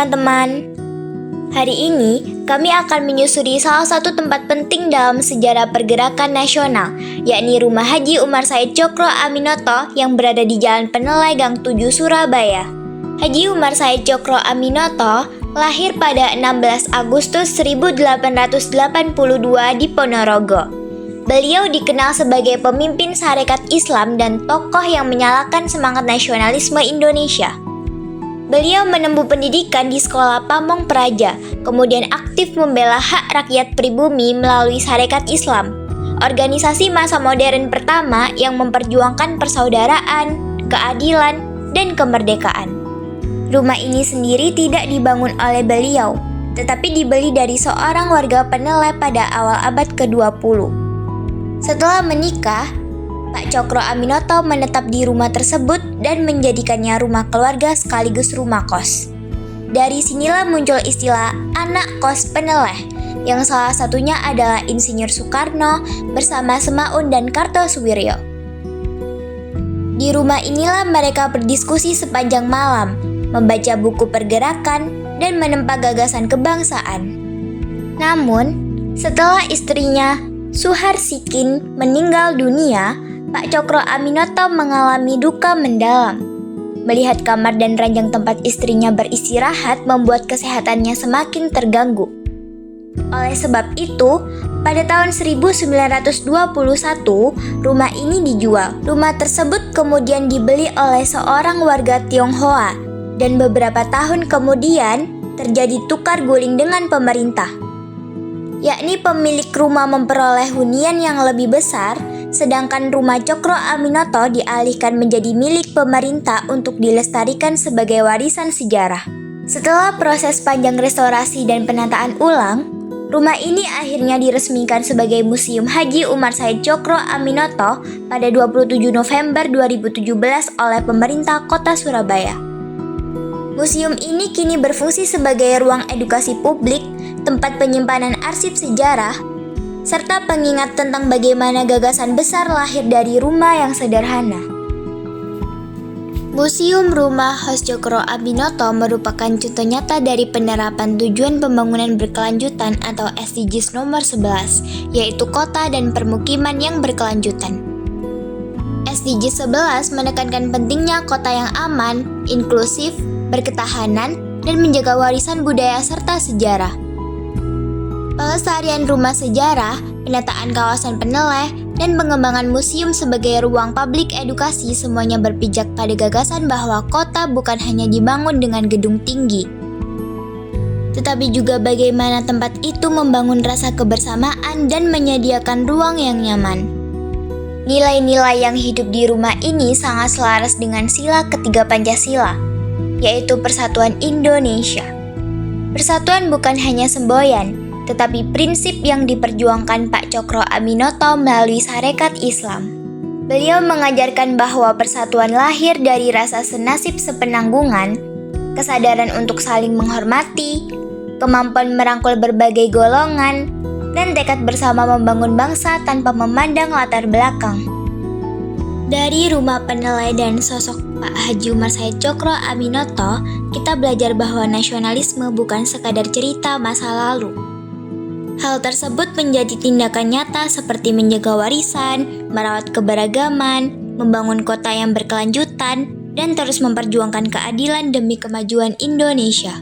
teman-teman. Hari ini, kami akan menyusuri salah satu tempat penting dalam sejarah pergerakan nasional, yakni Rumah Haji Umar Said Tjokro Aminoto yang berada di Jalan Peneleh Gang 7 Surabaya. Haji Umar Said Tjokro Aminoto lahir pada 16 Agustus 1882 di Ponorogo. Beliau dikenal sebagai pemimpin Sarekat Islam dan tokoh yang menyalakan semangat nasionalisme Indonesia. Beliau menempuh pendidikan di Sekolah Pamong Praja, kemudian aktif membela hak rakyat pribumi melalui Sarekat Islam, organisasi masa modern pertama yang memperjuangkan persaudaraan, keadilan, dan kemerdekaan. Rumah ini sendiri tidak dibangun oleh beliau, tetapi dibeli dari seorang warga Peneleh pada awal abad ke-20. Setelah menikah, Pak Tjokro Aminoto menetap di rumah tersebut dan menjadikannya rumah keluarga sekaligus rumah kos. Dari sinilah muncul istilah anak kos Peneleh, yang salah satunya adalah Insinyur Soekarno bersama Semaun dan Kartosuwiryo. Di rumah inilah mereka berdiskusi sepanjang malam, membaca buku pergerakan, dan menempa gagasan kebangsaan. Namun, setelah istrinya Suharsikin meninggal dunia, Pak Tjokro Aminoto mengalami duka mendalam. Melihat kamar dan ranjang tempat istrinya beristirahat membuat kesehatannya semakin terganggu. Oleh sebab itu, pada tahun 1921, rumah ini dijual. Rumah tersebut kemudian dibeli oleh seorang warga Tionghoa, dan beberapa tahun kemudian terjadi tukar guling dengan pemerintah. Yakni pemilik rumah memperoleh hunian yang lebih besar, sedangkan rumah Tjokro Aminoto dialihkan menjadi milik pemerintah untuk dilestarikan sebagai warisan sejarah. Setelah proses panjang restorasi dan penataan ulang, rumah ini akhirnya diresmikan sebagai Museum Haji Umar Said Tjokro Aminoto pada 27 November 2017 oleh pemerintah Kota Surabaya. Museum ini kini berfungsi sebagai ruang edukasi publik, tempat penyimpanan arsip sejarah, serta pengingat tentang bagaimana gagasan besar lahir dari rumah yang sederhana. Museum Rumah Hos Tjokro Aminoto merupakan contoh nyata dari penerapan tujuan pembangunan berkelanjutan atau SDGs nomor 11, yaitu kota dan permukiman yang berkelanjutan. SDGs 11 menekankan pentingnya kota yang aman, inklusif, berketahanan, dan menjaga warisan budaya serta sejarah. Pelestarian rumah sejarah, penataan kawasan Peneleh, dan pengembangan museum sebagai ruang publik edukasi semuanya berpijak pada gagasan bahwa kota bukan hanya dibangun dengan gedung tinggi, tetapi juga bagaimana tempat itu membangun rasa kebersamaan dan menyediakan ruang yang nyaman. Nilai-nilai yang hidup di rumah ini sangat selaras dengan sila ketiga Pancasila, yaitu Persatuan Indonesia. Persatuan bukan hanya semboyan, tetapi prinsip yang diperjuangkan Pak Tjokro Aminoto melalui Sarekat Islam. Beliau mengajarkan bahwa persatuan lahir dari rasa senasib sepenanggungan, kesadaran untuk saling menghormati, kemampuan merangkul berbagai golongan, dan tekad bersama membangun bangsa tanpa memandang latar belakang. Dari rumah Peneleh dan sosok Pak Haji Umar Said Tjokro Aminoto, kita belajar bahwa nasionalisme bukan sekadar cerita masa lalu. Hal tersebut menjadi tindakan nyata seperti menjaga warisan, merawat keberagaman, membangun kota yang berkelanjutan, dan terus memperjuangkan keadilan demi kemajuan Indonesia.